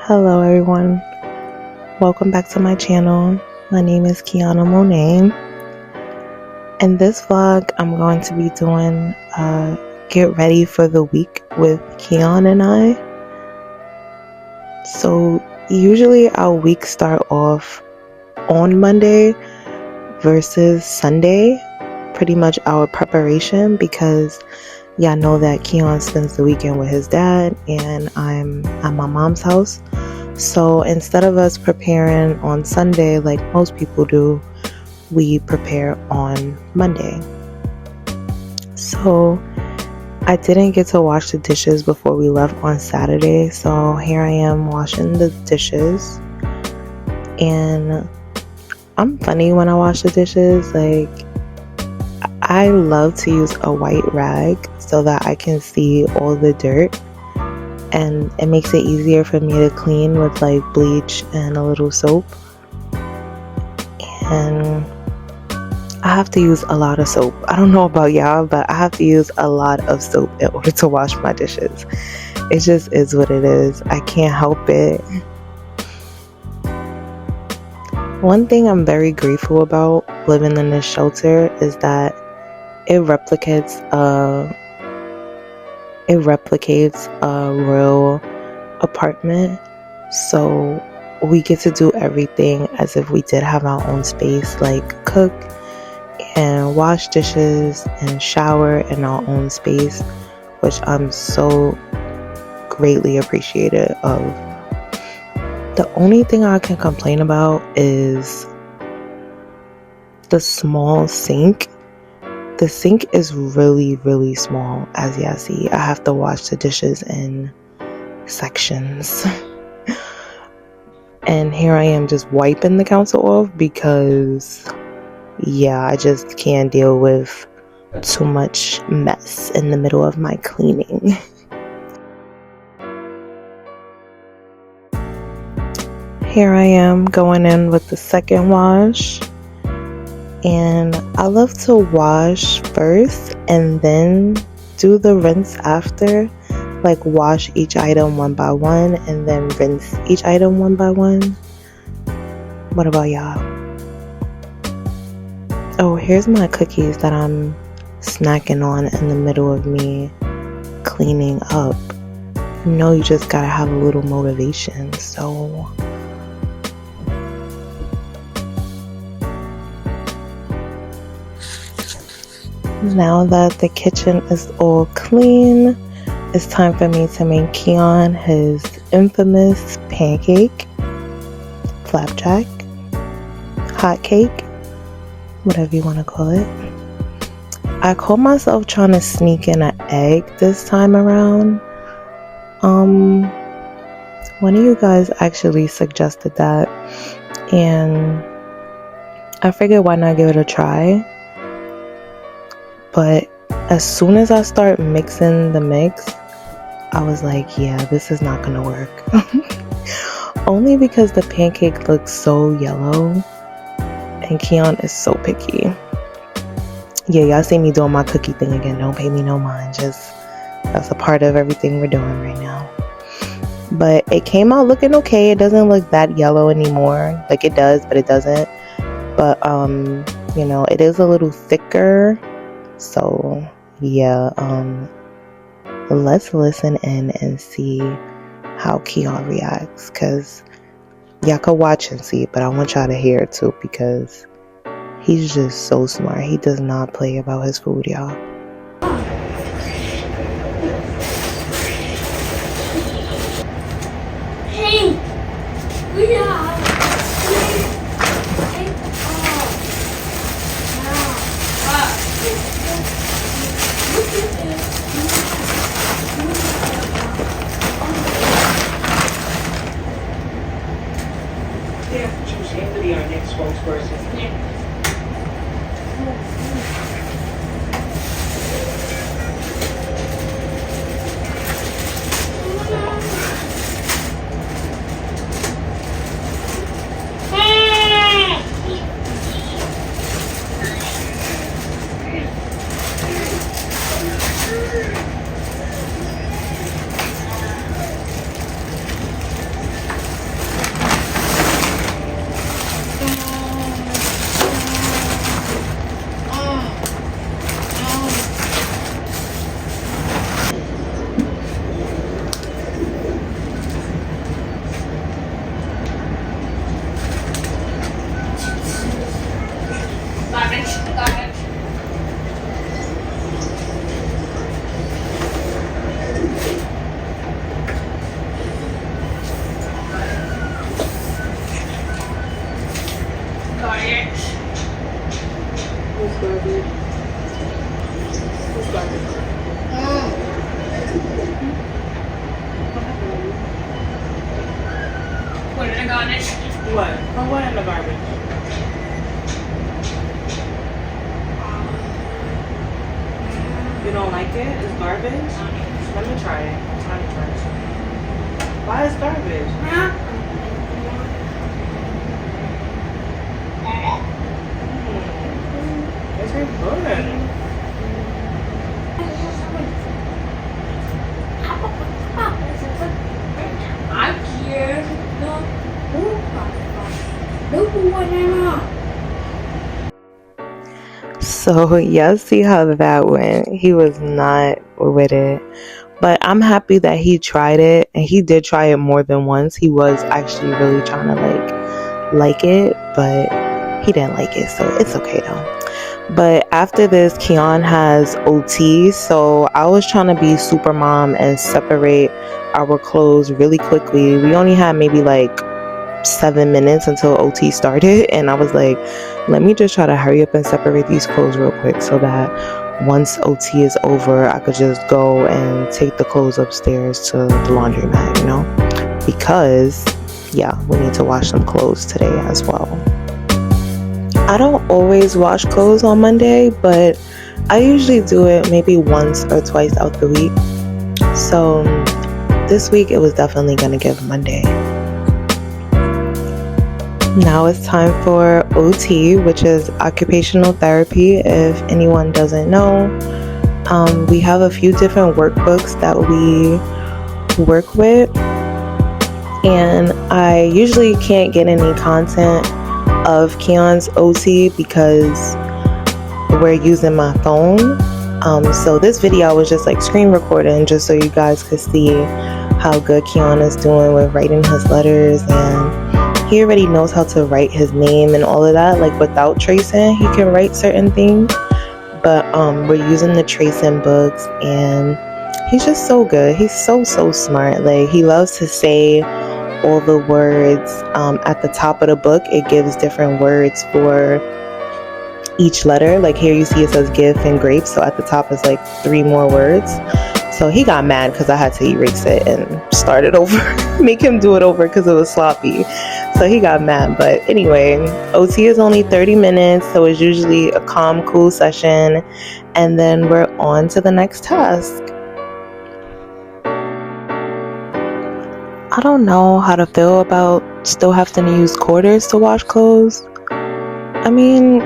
Hello everyone, welcome back to my channel. My name is Keiana Monet. In this vlog, I'm going to be doing get ready for the week with Keon and I. So usually our week start off on Monday versus Sunday, pretty much our preparation, because y'all know that Keon spends the weekend with his dad and I'm at my mom's house. So instead of us preparing on Sunday like most people do, we prepare on Monday. So I didn't get to wash the dishes before we left on Saturday, so here I am washing the dishes. And I'm funny when I wash the dishes. Like, I love to use a white rag so that I can see all the dirt, and it makes it easier for me to clean with like bleach and a little soap. And I have to use a lot of soap. I don't know about y'all, but I have to use a lot of soap in order to wash my dishes. It just is what it is. I can't help it. One thing I'm very grateful about living in this shelter is that it replicates a real apartment. So we get to do everything as if we did have our own space, like cook and wash dishes and shower in our own space, which I'm so greatly appreciative of. The only thing I can complain about is the small sink. The sink is really, really small, as y'all see. I have to wash the dishes in sections. And here I am just wiping the counter off because, yeah, I just can't deal with too much mess in the middle of my cleaning. Here I am going in with the second wash. And I love to wash first and then do the rinse after. Like wash each item one by one and then rinse each item one by one. What about y'all? Oh, here's my cookies that I'm snacking on in the middle of me cleaning up. You know, you just gotta have a little motivation, so... Now that the kitchen is all clean, it's time for me to make Keon his infamous pancake, flapjack, hot cake, whatever you want to call it. I caught myself trying to sneak in an egg this time around. One of you guys actually suggested that, and I figured why not give it a try. But as soon as I start mixing the mix, I was like, yeah, this is not gonna work. Only because the pancake looks so yellow and Keon is so picky. Yeah, y'all see me doing my cookie thing again. Don't pay me no mind. Just, that's a part of everything we're doing right now. But it came out looking okay. It doesn't look that yellow anymore. Like it does, but it doesn't. But, you know, it is a little thicker. So yeah, let's listen in and see how Keon reacts, because y'all could watch and see it, but I want y'all to hear it too, because he's just so smart. He does not play about his food, y'all. Hey, we are. Our next spokesperson. honest. What? Put what in the garbage? You don't like it? It's garbage? Let me try it. I'm trying to try it. Why is garbage? It's very good. I'm here. No. So yeah, see how that went. He was not with it. But I'm happy that he tried it, and he did try it more than once. He was actually really trying to like it, but he didn't like it, so it's okay though. But after this, Keon has OT, so I was trying to be super mom and separate our clothes really quickly. We only had maybe like 7 minutes until OT started, and I was like, let me just try to hurry up and separate these clothes real quick so that once OT is over, I could just go and take the clothes upstairs to the laundromat, you know, because yeah, we need to wash some clothes today as well. I don't always wash clothes on Monday, but I usually do it maybe once or twice out the week. So this week it was definitely gonna give Monday. Now it's time for OT, which is occupational therapy. If anyone doesn't know, we have a few different workbooks that we work with, and I usually can't get any content of Keon's OT because we're using my phone. So this video I was just like screen recording just so you guys could see how good Keon is doing with writing his letters, and he already knows how to write his name and all of that, like without tracing. He can write certain things, but we're using the tracing books, and he's just so good. He's so smart. Like, he loves to say all the words at the top of the book. It gives different words for each letter. Like here you see it says give and grape, so at the top is like 3 more words. So he got mad because I had to erase it and start it over, make him do it over because it was sloppy. So he got mad. But anyway, OT is only 30 minutes, so it's usually a calm, cool session, and then we're on to the next task. I don't know how to feel about still having to use quarters to wash clothes. I mean,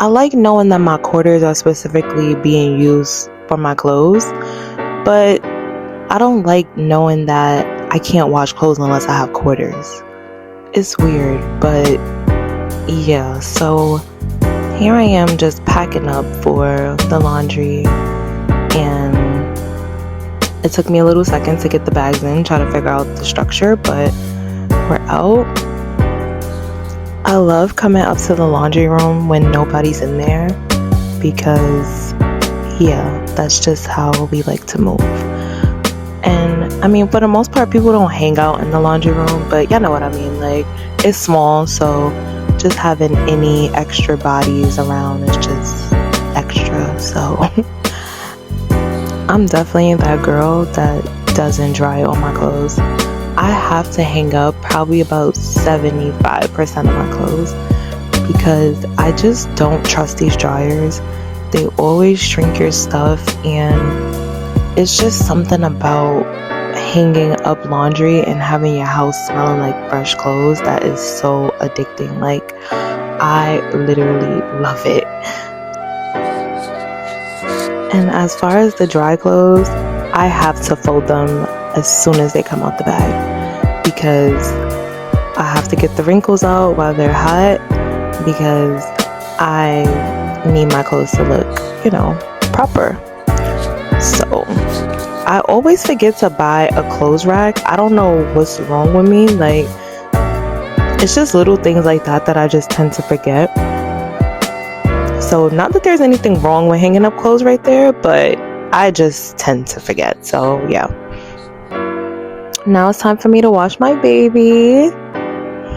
I like knowing that my quarters are specifically being used for my clothes, but I don't like knowing that I can't wash clothes unless I have quarters. It's weird, but yeah, so here I am just packing up for the laundry, and it took me a little second to get the bags in, try to figure out the structure, but we're out. I love coming up to the laundry room when nobody's in there because, yeah, that's just how we like to move. And I mean, for the most part, people don't hang out in the laundry room, but y'all know what I mean. Like, it's small, so just having any extra bodies around is just extra. So I'm definitely that girl that doesn't dry all my clothes. I have to hang up probably about 75% of my clothes because I just don't trust these dryers. They always shrink your stuff, and it's just something about hanging up laundry and having your house smelling like fresh clothes that is so addicting. Like, I literally love it. And as far as the dry clothes, I have to fold them as soon as they come out the bag because I have to get the wrinkles out while they're hot because I need my clothes to look, proper. So I always forget to buy a clothes rack. I don't know what's wrong with me. Like, it's just little things like that I just tend to forget. So not that there's anything wrong with hanging up clothes right there, but I just tend to forget. So yeah. Now it's time for me to wash my baby.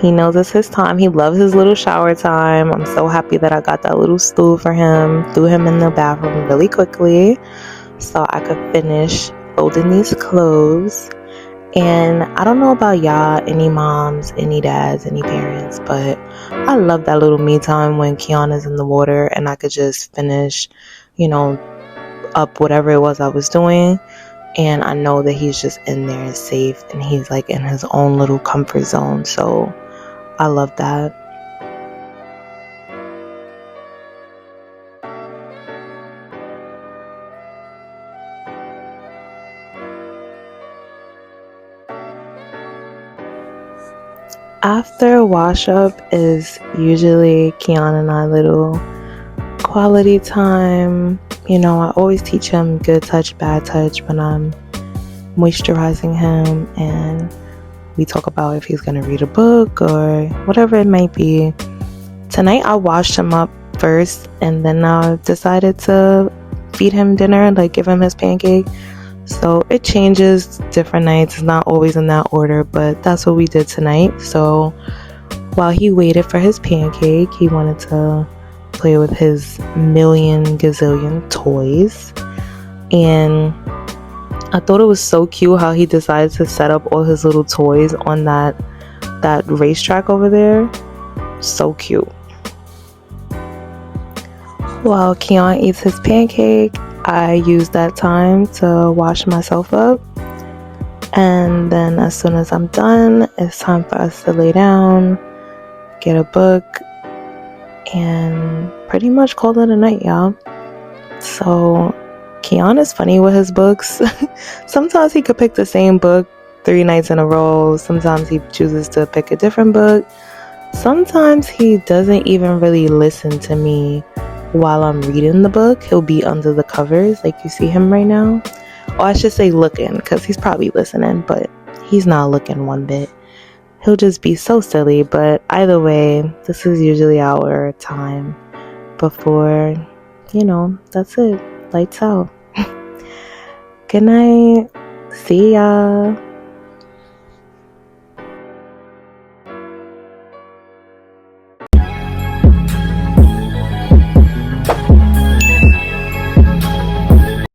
He knows it's his time. He loves his little shower time. I'm so happy that I got that little stool for him. Threw him in the bathroom really quickly so I could finish folding these clothes. And I don't know about y'all, any moms, any dads, any parents, but I love that little me time when Keon is in the water and I could just finish, up whatever it was I was doing. And I know that he's just in there and safe and he's like in his own little comfort zone. So I love that. After wash up is usually Keon and I little quality time. I always teach him good touch, bad touch when I'm moisturizing him, and we talk about if he's gonna read a book or whatever it might be. Tonight I washed him up first and then I decided to feed him dinner, like give him his pancake. So it changes different nights. It's not always in that order, but that's what we did tonight. So while he waited for his pancake, he wanted to play with his million gazillion toys. And I thought it was so cute how he decided to set up all his little toys on that racetrack over there. So cute. While Keon eats his pancake, I use that time to wash myself up. And then as soon as I'm done, it's time for us to lay down, get a book, and pretty much call it a night, y'all. So Keon is funny with his books. Sometimes he could pick the same book 3 nights in a row. Sometimes he chooses to pick a different book. Sometimes he doesn't even really listen to me while I'm reading the book. He'll be under the covers like you see him right now. Or I should say looking, because he's probably listening, but he's not looking one bit. He'll just be so silly. But either way, this is usually our time before, that's it. Lights out. Good night. See ya.